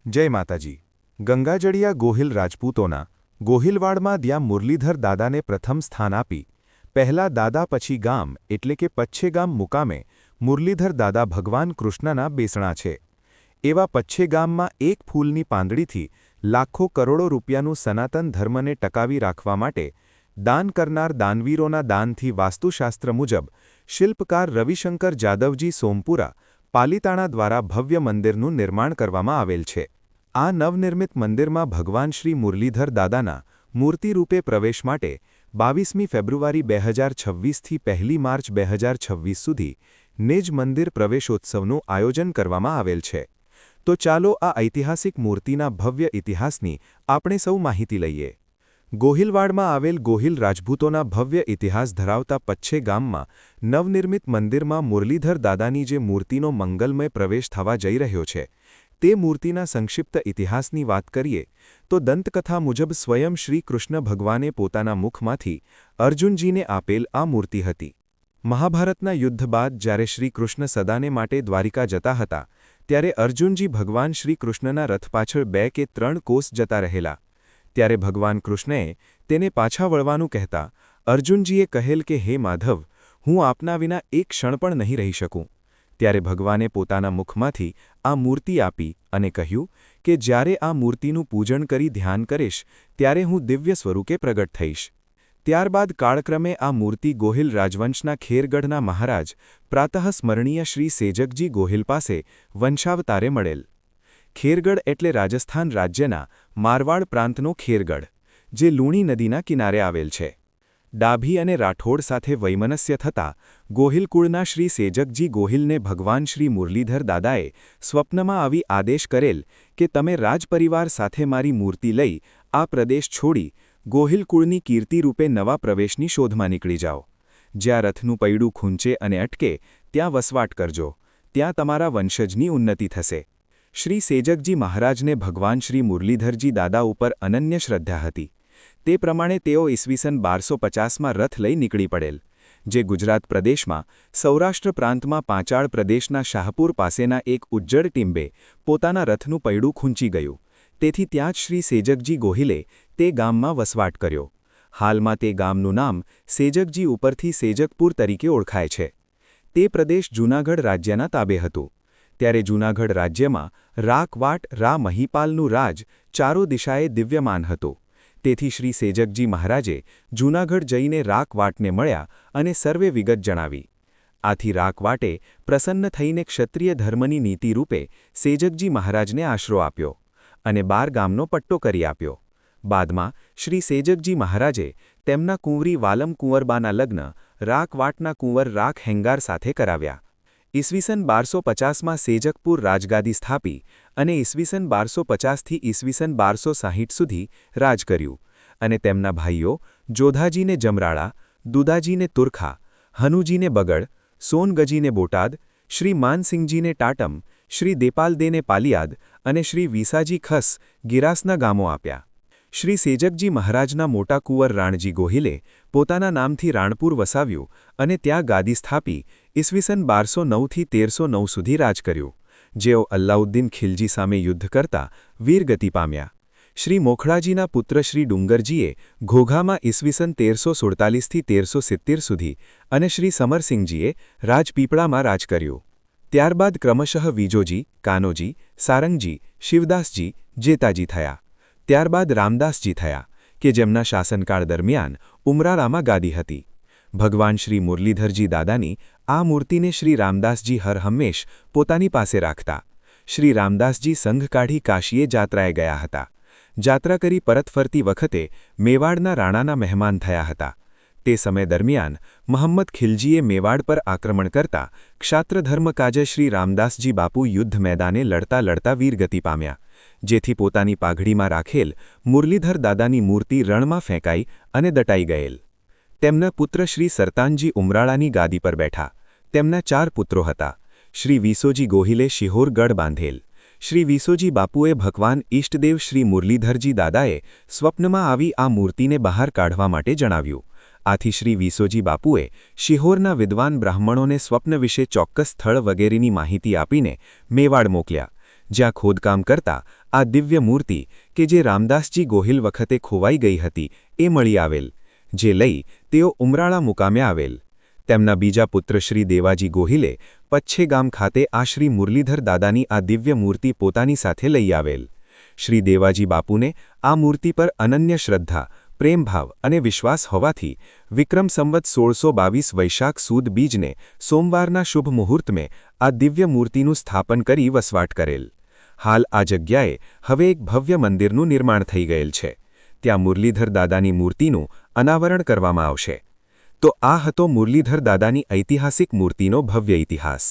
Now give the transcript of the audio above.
જય માતાજી। ગંગાજળિયા ગોહિલ રાજપૂતોના ગોહિલવાડમાં ત્યાં મુરલીધર દાદાને પ્રથમ સ્થાન આપી પહેલા દાદા પછી ગામ એટલે કે પચ્છે ગામ મુકામે મુરલીધર દાદા ભગવાન કૃષ્ણના બેસણા છે। એવા પચ્છે ગામમાં એક ફૂલની પાંદડીથી લાખો કરોડો રૂપિયાનું સનાતન ધર્મને ટકાવી રાખવા માટે દાન કરનાર દાનવીરોના દાનથી વાસ્તુશાસ્ત્ર મુજબ શિલ્પકાર રવિશંકર જાદવજી સોમપુરા પાલિતાણા દ્વારા ભવ્ય મંદિરનું નિર્માણ કરવામાં આવેલ છે। આ નવનિર્મિત મંદિરમાં ભગવાન શ્રી મુરલીધર દાદાના મૂર્તિરૂપે પ્રવેશ માટે 22મી ફેબ્રુઆરી 2026થી 1 માર્ચ 2026 સુધી નિજ મંદિર પ્રવેશોત્સવનું આયોજન કરવામાં આવેલ છે। તો ચાલો આ ઐતિહાસિક મૂર્તિના ભવ્ય ઇતિહાસની આપણે સૌ માહિતી લઈએ। ગોહિલવાડમાં આવેલ ગોહિલ રાજપૂતોના ભવ્ય ઇતિહાસ ધરાવતા પચ્છે ગામમાં નવનિર્મિત મંદિરમાં મુરલીધર દાદાની જે મૂર્તિનો મંગલમય પ્રવેશ થવા જઈ રહ્યો છે તે મૂર્તિના સંક્ષિપ્ત ઇતિહાસની વાત કરીએ તો દંતકથા મુજબ સ્વયં શ્રી કૃષ્ણ ભગવાને પોતાના મુખમાંથી અર્જુનજીને આપેલ આ મૂર્તિ હતી। મહાભારતના યુદ્ધ બાદ જ્યારે શ્રી કૃષ્ણ સદાને માટે દ્વારિકા જતા હતા ત્યારે અર્જુનજી ભગવાન શ્રી કૃષ્ણના રથ પાછળ 2 કે 3 કોસ જતા રહેલા। ત્યારે ભગવાન કૃષ્ણએ તેને પાછા વળવાનું કહેતા અર્જુનજીએ કહેલ કે હે માધવ, હું આપના વિના એક ક્ષણ પણ નહીં રહી શકું। ત્યારે ભગવાને પોતાના મુખમાંથી આ મૂર્તિ આપી અને કહ્યું કે જ્યારે આ મૂર્તિનું પૂજન કરી ધ્યાન કરીશ ત્યારે હું દિવ્ય સ્વરૂપે પ્રગટ થઈશ। ત્યારબાદ કાળક્રમે આ મૂર્તિ ગોહિલ રાજવંશના ખેરગઢના મહારાજ પ્રાતઃ સ્મરણીય શ્રી સેજકજી ગોહિલ પાસે વંશાવતારે મળેલ। ખેરગઢ એટલે રાજસ્થાન રાજ્યના મારવાડ પ્રાંતનો ખેરગઢ, જે લુણી નદીના કિનારે આવેલ છે। ડાભી અને રાઠોડ સાથે વૈમનસ્ય થતાં ગોહિલકુળના શ્રી સેજકજી ગોહિલને ભગવાન શ્રી મુરલીધર દાદાએ સ્વપ્નમાં આવી આદેશ કરેલ કે તમે રાજપરિવાર સાથે મારી મૂર્તિ લઈ આ પ્રદેશ છોડી ગોહિલકુળની કીર્તિરૂપે નવા પ્રવેશની શોધમાં નીકળી જાઓ। જ્યાં રથનું પૈડું ખૂંચે અને અટકે ત્યાં વસવાટ કરજો, ત્યાં તમારા વંશજની ઉન્નતિ થશે। શ્રી સેજકજી મહારાજને ભગવાન શ્રી મુરલીધરજી દાદા ઉપર અનન્ય શ્રદ્ધા હતી। તે પ્રમાણે તેઓ ઈસવીસન 1250માં રથ લઈ નીકળી પડેલ, જે ગુજરાત પ્રદેશમાં સૌરાષ્ટ્ર પ્રાંતમાં પાંચાળ પ્રદેશના શાહપુર પાસેના એક ઉજ્જડ ટીંબે પોતાના રથનું પૈડું ખૂંચી ગયું। તેથી ત્યાં જ શ્રી સેજકજી ગોહિલે તે ગામમાં વસવાટ કર્યો। હાલમાં તે ગામનું નામ સેજકજી ઉપરથી સેજકપુર તરીકે ઓળખાય છે। તે પ્રદેશ જૂનાગઢ રાજ્યના તાબે હતું। ત્યારે જૂનાગઢ રાજ્યમાં રાખવાટ રા મહીપાલનું રાજ ચારો દિશાએ દિવ્યમાન હતું। તેથી શ્રી સેજકજી મહારાજે જૂનાગઢ જઈને રાખવાટને મળ્યા અને સર્વે વિગત જણાવી। આથી રાખવાટે પ્રસન્ન થઈને ક્ષત્રિય ધર્મની નીતિરૂપે સેજકજી મહારાજને આશરો આપ્યો અને 12 ગામનો પટ્ટો કરી આપ્યો। બાદમાં શ્રી સેજકજી મહારાજે તેમના કુંવરી વાલમ કુંવરબાના લગ્ન રાખવાટના કુંવર રાખ હેંગાર સાથે કરાવ્યા। ઈસવીસન 1250માં સેજકપુર રાજગાદી સ્થાપી અને ઈસવીસન 1250થી ઈસવીસન 1260 સુધી રાજ કર્યું અને તેમના ભાઈઓ જોધાજીને જમરાળા, દુદાજીને તુરખા, હનુજીને બગડ, સોનગજીને બોટાદ, શ્રી માનસિંહજીને ટાટમ, શ્રી દેપાલદેને પાલિયાદ અને શ્રી વિસાજી ખસ ગિરાસના ગામો આપ્યા। શ્રી સેજકજી મહારાજના મોટા કુંવર રાણજી ગોહિલે પોતાના નામથી રાણપુર વસાવ્યું અને ત્યાં ગાદી સ્થાપી ઈસવીસન 1209થી 1309 સુધી રાજ કર્યું, જેઓ અલ્લાઉદ્દીન ખિલજી સામે યુદ્ધ કરતા વીરગતિ પામ્યા। શ્રી મોખડાજીના પુત્ર શ્રી ડુંગરજીએ ઘોઘામાં ઈસવીસન 1347થી 1370 સુધી અને શ્રી સમરસિંહજીએ રાજપીપળામાં રાજ કર્યું। ત્યારબાદ ક્રમશઃ વિજોજી, કાનોજી, સારંગજી, શિવદાસજી, જેતાજી થયા। ત્યારબાદ રામદાસજી થયા કે જેમના શાસનકાળ દરમિયાન ઉમરાળામાં ગાદી હતી। ભગવાન શ્રી મુરલીધરજી દાદાની આ મૂર્તિને શ્રી રામદાસજી હર હંમેશ પોતાની પાસે રાખતા। શ્રી રામદાસજી સંઘ કાઢી કાશીએ જાત્રાએ ગયા હતા। જાત્રા કરી પરત ફરતી વખતે મેવાડના રાણાના મહેમાન થયા હતા। તે સમય દરમિયાન મહંમદ ખિલજીએ મેવાડ પર આક્રમણ કરતા ક્ષાત્રધર્મ કાજે શ્રી રામદાસજી બાપુ યુદ્ધ મેદાને લડતા લડતા વીરગતિ પામ્યા, જેથી પોતાની પાઘડીમાં રાખેલ મુરલીધર દાદાની મૂર્તિ રણમાં ફેંકાઈ અને દટાઈ ગયેલ। તેમના પુત્ર શ્રી સરતાનજી ઉમરાળાની ગાદી પર બેઠા। તેમના 4 પુત્રો હતા। શ્રી વિસોજી ગોહિલે શિહોર ગઢ બાંધેલ। શ્રી વિસોજી બાપુએ ભગવાન ઇષ્ટદેવ શ્રી મુરલીધરજી દાદાએ સ્વપ્નમાં આવી આ મૂર્તિને બહાર કાઢવા માટે જણાવ્યું। આથી શ્રી વિસોજી બાપુએ શિહોરના વિદ્વાન બ્રાહ્મણોને સ્વપ્ન વિશે ચોક્કસ સ્થળ વગેરેની માહિતી આપીને મેવાડ મોકલ્યા, જ્યાં ખોદકામ કરતા આ દિવ્ય મૂર્તિ કે જે રામદાસજી ગોહિલ વખતે ખોવાઈ ગઈ હતી એ મળી આવેલ, જે લઈ તેઓ ઉમરાળા મુકામે આવેલ. તેમના બીજા પુત્ર શ્રી દેવાજી ગોહિલે પચ્છે ગામ ખાતે આ શ્રી મુરલીધર દાદાની આ દિવ્ય મૂર્તિ પોતાની સાથે લઈ આવેલ. શ્રી દેવાજી બાપુને આ મૂર્તિ પર અનન્ય શ્રદ્ધા, પ્રેમભાવ અને વિશ્વાસ હોવાથી વિક્રમ સંવત 1622 વૈશાખ સુદ બીજને સોમવારના શુભ મુહૂર્તમે આ દિવ્ય મૂર્તિનું સ્થાપન કરી વસવાટ કરેલ. હાલ આ જગ્યાએ હવે એક ભવ્ય મંદિરનું નિર્માણ થઈ ગયેલ છે. ત્યાં મુરલીધર દાદાની મૂર્તિનું અનાવરણ કરવામાં આવશે. તો આ હતો મુરલીધર દાદાની ઐતિહાસિક મૂર્તિનો ભવ્ય ઇતિહાસ.